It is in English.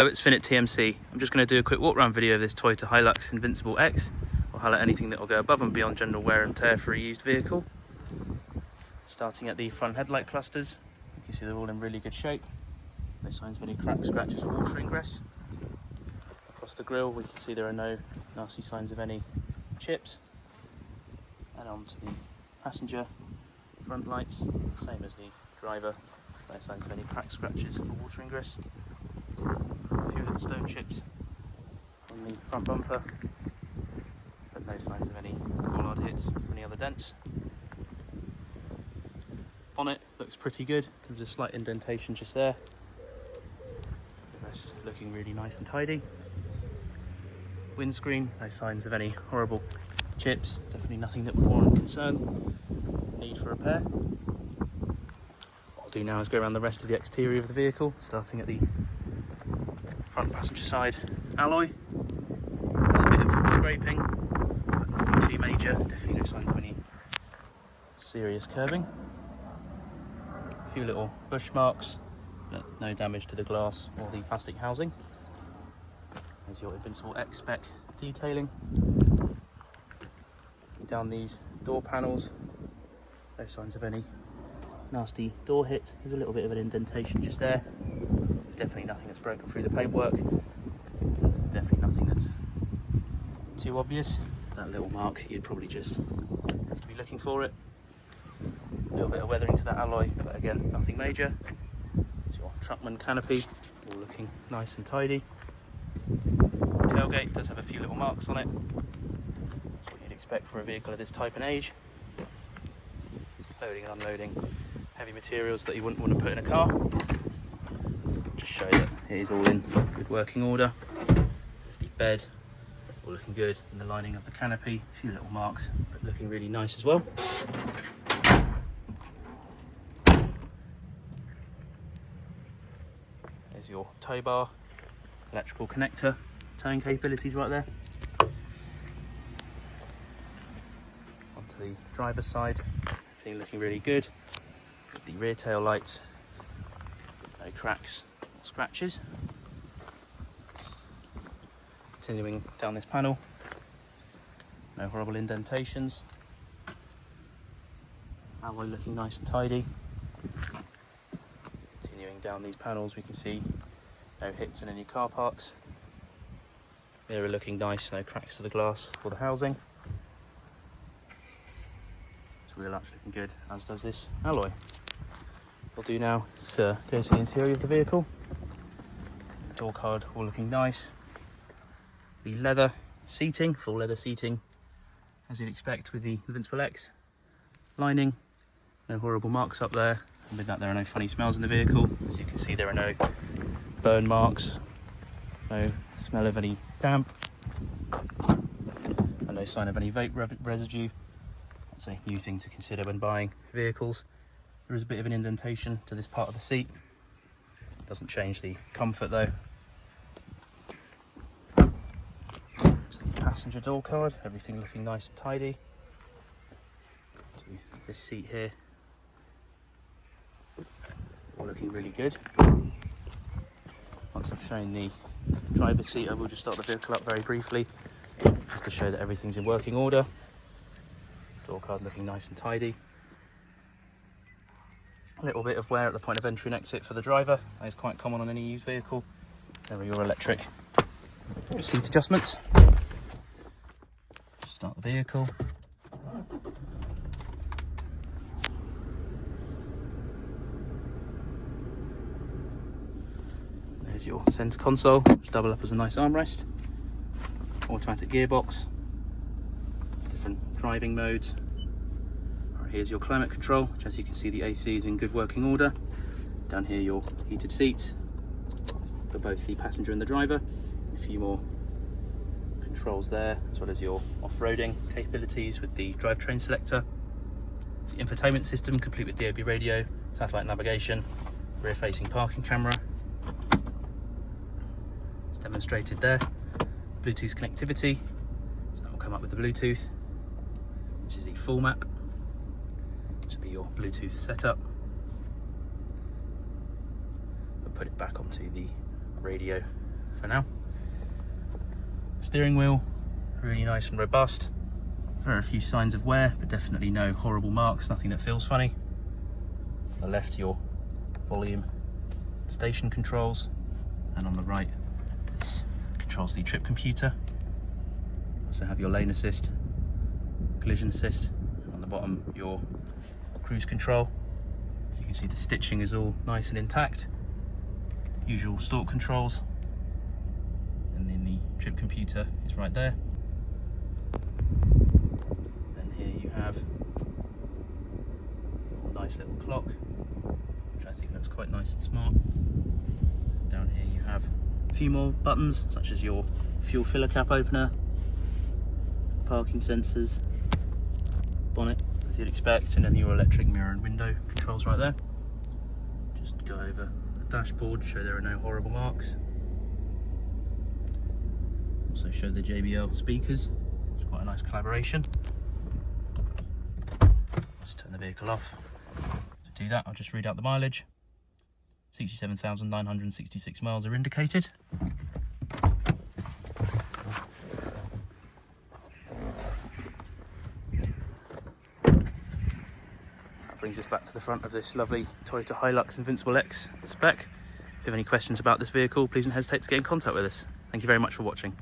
Hello, it's Finn at TMC. I'm just going to do a quick walk around video of this Toyota Hilux Invincible X. I'll highlight anything that will go above and beyond general wear and tear for a used vehicle. Starting at the front headlight clusters, you can see they're all in really good shape. No signs of any cracks, scratches or water ingress. Across the grille we can see there are no nasty signs of any chips. And onto the passenger front lights, same as the driver, no signs of any cracks, scratches or water ingress. A few little stone chips on the front bumper, but no signs of any bollard hits or any other dents. Bonnet looks pretty good, there's a slight indentation just there. The rest looking really nice and tidy. Windscreen, no signs of any horrible chips, definitely nothing that would warrant concern, need for repair. What I'll do now is go around the rest of the exterior of the vehicle, starting at the front passenger side alloy. A little bit of scraping, but nothing too major, definitely no signs of any serious curbing. A few little bush marks, but no damage to the glass or the plastic housing. There's your Invincible X spec detailing. Down these door panels, no signs of any nasty door hits. There's a little bit of an indentation just there. Definitely nothing that's broken through the paintwork. Definitely nothing that's too obvious. That little mark, you'd probably just have to be looking for it. A little bit of weathering to that alloy, but again, nothing major. It's your truckman canopy, all looking nice and tidy. Tailgate does have a few little marks on it. That's what you'd expect for a vehicle of this type and age. Loading and unloading heavy materials that you wouldn't want to put in a car. Just show that it is all in good working order. There's the bed, all looking good, and the lining of the canopy, a few little marks, but looking really nice as well. There's your tow bar, electrical connector, towing capabilities right there. Onto the driver's side, everything looking really good. The rear tail lights, no cracks or scratches. Continuing down this panel, no horrible indentations. Alloy looking nice and tidy. Continuing down these panels, we can see no hits in any car parks. Mirror looking nice, no cracks to the glass or the housing. This wheel arch looking good, as does this alloy. What we'll do now is go to the interior of the vehicle. Door card all looking nice. The leather seating, full leather seating, as you'd expect with the Invincible X. Lining, no horrible marks up there. And with that, there are no funny smells in the vehicle. As you can see, there are no burn marks, no smell of any damp, and no sign of any vape residue. That's a new thing to consider when buying vehicles. There is a bit of an indentation to this part of the seat. Doesn't change the comfort though. To the passenger door card, everything looking nice and tidy. To this seat here, all looking really good. Once I've shown the driver's seat, I will just start the vehicle up very briefly, just to show that everything's in working order. Door card looking nice and tidy. A little bit of wear at the point of entry and exit for the driver. That is quite common on any used vehicle. There are your electric seat adjustments. Just start the vehicle. There's your centre console, which double up as a nice armrest. Automatic gearbox. Different driving modes. Here's your climate control, which, as you can see, the AC is in good working order. Down here, your heated seats for both the passenger and the driver. A few more controls there, as well as your off-roading capabilities with the drivetrain selector. It's the infotainment system, complete with DAB radio, satellite navigation, rear-facing parking camera. It's demonstrated there. Bluetooth connectivity, so that will come up with the Bluetooth. This is the full map. This will be your Bluetooth setup. We'll put it back onto the radio for now. Steering wheel, really nice and robust. Very few signs of wear, but definitely no horrible marks, nothing that feels funny. On the left, your volume station controls, and on the right, this controls the trip computer. Also have your lane assist, collision assist, and on the bottom, your cruise control. So you can see the stitching is all nice and intact. Usual stalk controls, and then the trip computer is right there. Then here you have a nice little clock, which I think looks quite nice and smart. Down here you have a few more buttons, such as your fuel filler cap opener, parking sensors, bonnet as you'd expect, and then your electric mirror and window controls right there. Just go over the dashboard, show there are no horrible marks. Also show the JBL speakers. It's quite a nice collaboration. Just turn the vehicle off. To do that, I'll just read out the mileage. 67,966 miles are indicated. That brings us back to the front of this lovely Toyota Hilux Invincible X spec. If you have any questions about this vehicle, please don't hesitate to get in contact with us. Thank you very much for watching.